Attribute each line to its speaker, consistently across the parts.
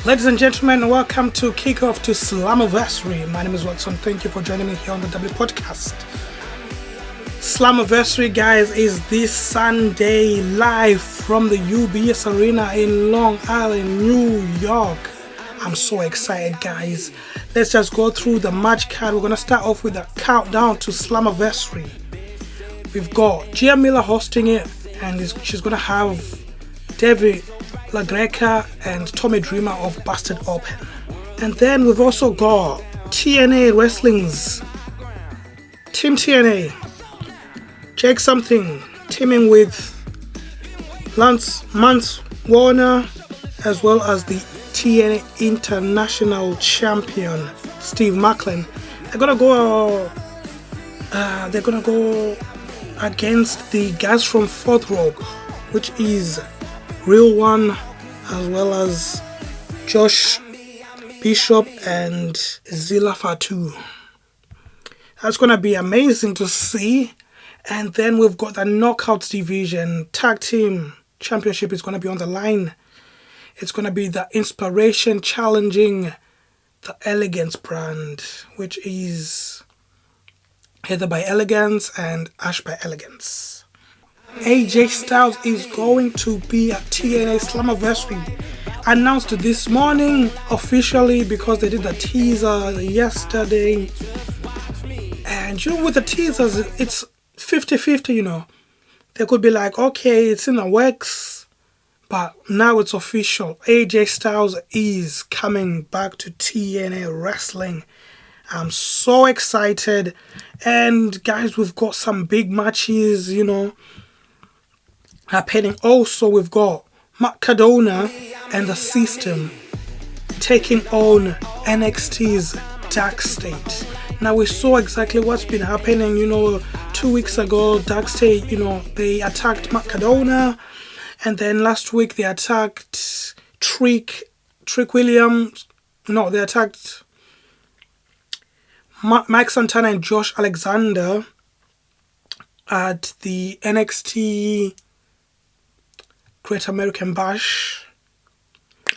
Speaker 1: Ladies and gentlemen, welcome to Kickoff to Slammiversary. My name is Watson. Thank you for joining me here on the W Podcast. Slammiversary, guys, is this Sunday live from the UBS Arena in Long Island, New York. I'm so excited, guys. Let's just go through the match card. We're going to start off with a countdown to Slammiversary. We've got Gia Miller hosting it, and she's going to have David LaGreca and Tommy Dreamer of Busted Open. And then we've also got TNA Wrestling's Team TNA, Jake Something teaming with Lance Warner, as well as the TNA International Champion Steve Macklin. They're gonna go against the guys from Fourth Rope, which is Real One, as well as Josh Bishop and Zilla Fatu. That's gonna be amazing to see. And then we've got the Knockouts division. Tag Team Championship is gonna be on the line. It's gonna be the Inspiration challenging the Elegance brand, which is Heather by Elegance and Ash by Elegance. AJ Styles is going to be at TNA Slammiversary. Announced this morning officially because they did the teaser yesterday. And with the teasers, it's 50-50, They could be like, okay, it's in the works, but now it's official. AJ Styles is coming back to TNA Wrestling. I'm so excited. And guys, we've got some big matches, happening. Also, we've got Matt Cardona and the System taking on NXT's Dark State. Now, we saw exactly what's been happening, 2 weeks ago. Dark State, they attacked Matt Cardona, and then last week they attacked Trick Williams. No, they attacked Mike Santana and Josh Alexander at the NXT Great American Bash.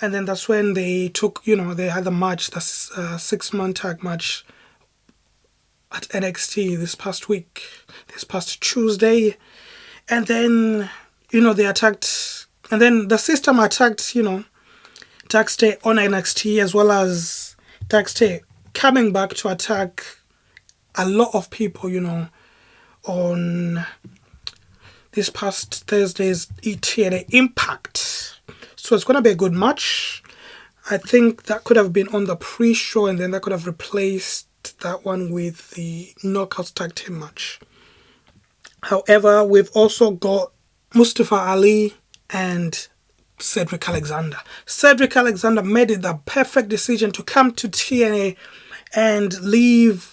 Speaker 1: And then that's when they took, they had the match, the 6-man tag match at NXT this past Tuesday. And then, they attacked, and then the System attacked, Dark State on NXT, as well as Dark State coming back to attack a lot of people, on this past Thursday's TNA Impact. So it's going to be a good match. I think that could have been on the pre-show, and then that could have replaced that one with the Knockouts Tag Team match. However, we've also got Mustafa Ali and Cedric Alexander. Cedric Alexander made it the perfect decision to come to TNA and leave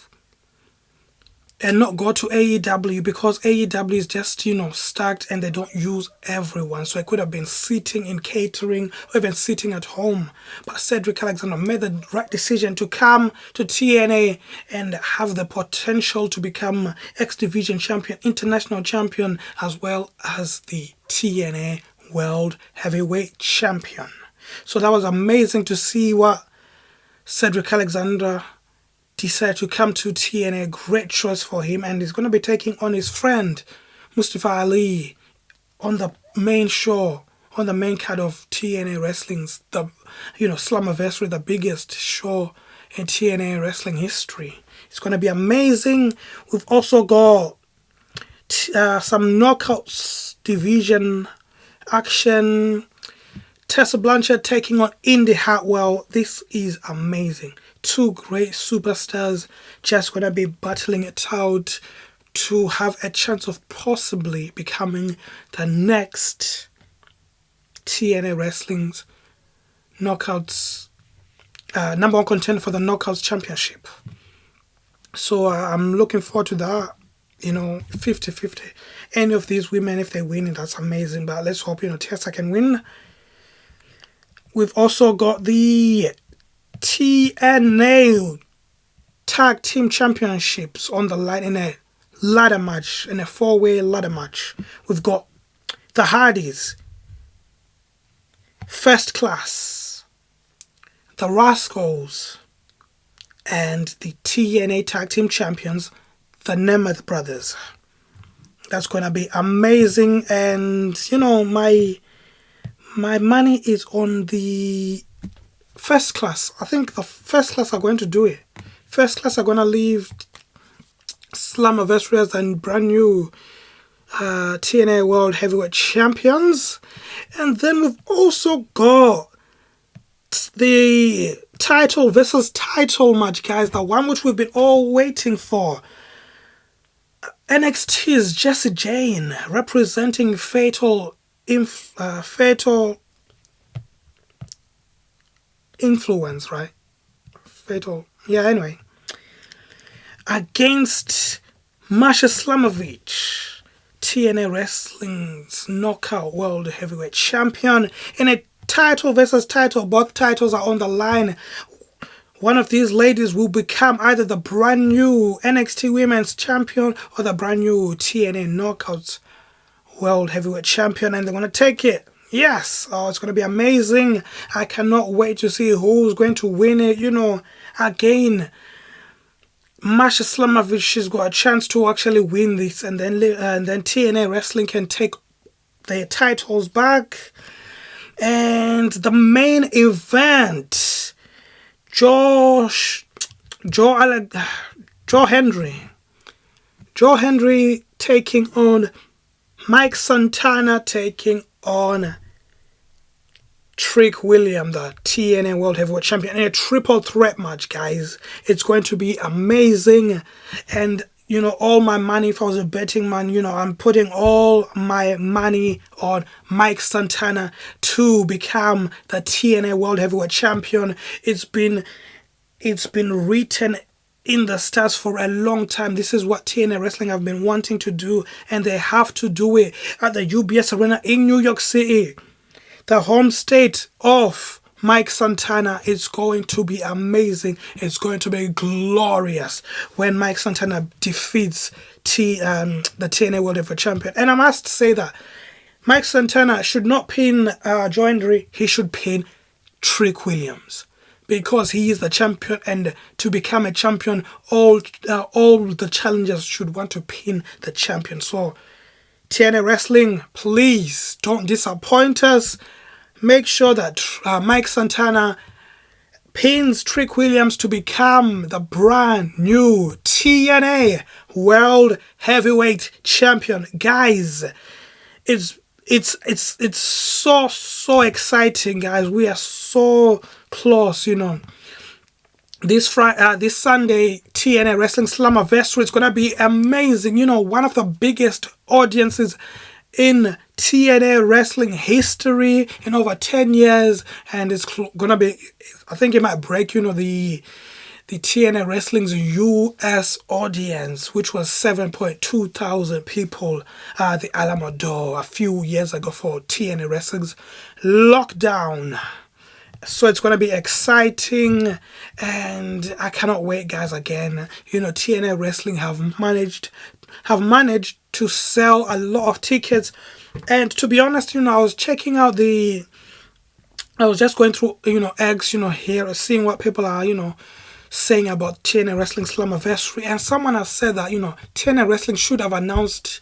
Speaker 1: and not go to AEW, because AEW is just, stacked and they don't use everyone. So I could have been sitting in catering or even sitting at home. But Cedric Alexander made the right decision to come to TNA and have the potential to become X Division champion, international champion, as well as the TNA World Heavyweight Champion. So that was amazing to see what Cedric Alexander decided to come to TNA. Great choice for him, and he's going to be taking on his friend Mustafa Ali on the main show, on the main card of TNA Wrestling's, the Slammiversary, the biggest show in TNA wrestling history. It's going to be amazing. We've also got some Knockouts division action. Tessa Blanchard taking on Indy Hartwell. This is amazing. Two great superstars just going to be battling it out to have a chance of possibly becoming the next TNA Wrestling's Knockouts number one contender for the Knockouts Championship. So I'm looking forward to that. 50-50. Any of these women, if they win, that's amazing. But let's hope, Tessa can win. We've also got the TNA Tag Team Championships on the line in a ladder match, in a 4-way ladder match. We've got the Hardys, First Class, the Rascals and the TNA Tag Team Champions, the Nemeth Brothers. That's going to be amazing. And, my money is on the first class. I think the first class are going to do it. First class are going to leave Slammiversary as a brand new TNA World Heavyweight Champions. And then we've also got the title versus title match, guys. The one which we've been all waiting for. NXT's Jessie Jane representing Fatal Influence, right? Anyway. Against Masha Slamovich, TNA Wrestling's Knockout World Heavyweight Champion, in a title versus title. Both titles are on the line. One of these ladies will become either the brand new NXT Women's Champion or the brand new TNA Knockouts World Heavyweight Champion, and they're going to take it. Yes, it's going to be amazing. I cannot wait to see who's going to win it. Again, Masha Slamovich, she's got a chance to actually win this, and then TNA Wrestling can take their titles back. And the main event, Joe Hendry taking on Mike Santana, taking on Trick William, the TNA World Heavyweight Champion, in a triple threat match, guys. It's going to be amazing. And, all my money, if I was a betting man, I'm putting all my money on Mike Santana to become the TNA World Heavyweight Champion. It's been written in the stars for a long time. This is what TNA Wrestling have been wanting to do, and they have to do it at the UBS Arena in New York City. The home state of Mike Santana is going to be amazing. It's going to be glorious when Mike Santana defeats the TNA World Heavyweight Champion. And I must say that Mike Santana should not pin Joe Hendry. He should pin Trick Williams, because he is the champion, and to become a champion, all the challengers should want to pin the champion. So TNA Wrestling, please don't disappoint us. Make sure that Mike Santana pins Trick Williams to become the brand new TNA World Heavyweight Champion. Guys, it's so exciting, guys. We are so close, This Sunday, TNA Wrestling Slammiversary is gonna be amazing. One of the biggest audiences in TNA Wrestling history in over 10 years, and it's gonna be, I think it might break, the TNA Wrestling's US audience, which was 7.2 thousand people at the Alamo Dome a few years ago for TNA Wrestling's Lockdown. So it's going to be exciting, and I cannot wait, guys. Again, TNA Wrestling have managed to sell a lot of tickets. And to be honest, I was checking out I was just going through, X, here, seeing what people are, saying about TNA Wrestling Slammiversary. And someone has said that, TNA Wrestling should have announced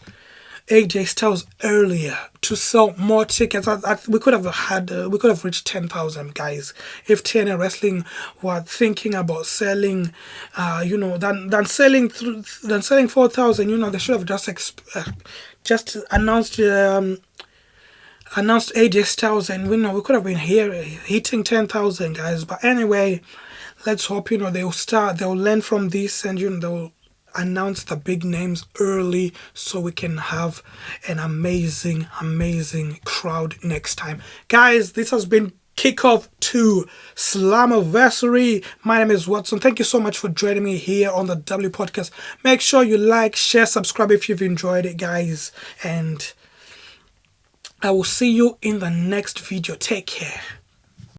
Speaker 1: AJ Styles earlier to sell more tickets. We could have reached 10,000, guys, if TNA Wrestling were thinking about selling, than selling 4,000. They should have just announced AJ Styles, and we could have been here hitting 10,000, guys. But anyway, let's hope they'll learn from this, and they'll announce the big names early so we can have an amazing crowd next time. Guys, this has been kickoff to Slammiversary. My name is Watson. Thank you so much for joining me here on the W Podcast. Make sure you like, share, subscribe if you've enjoyed it, guys, and I will see you in the next video. Take care.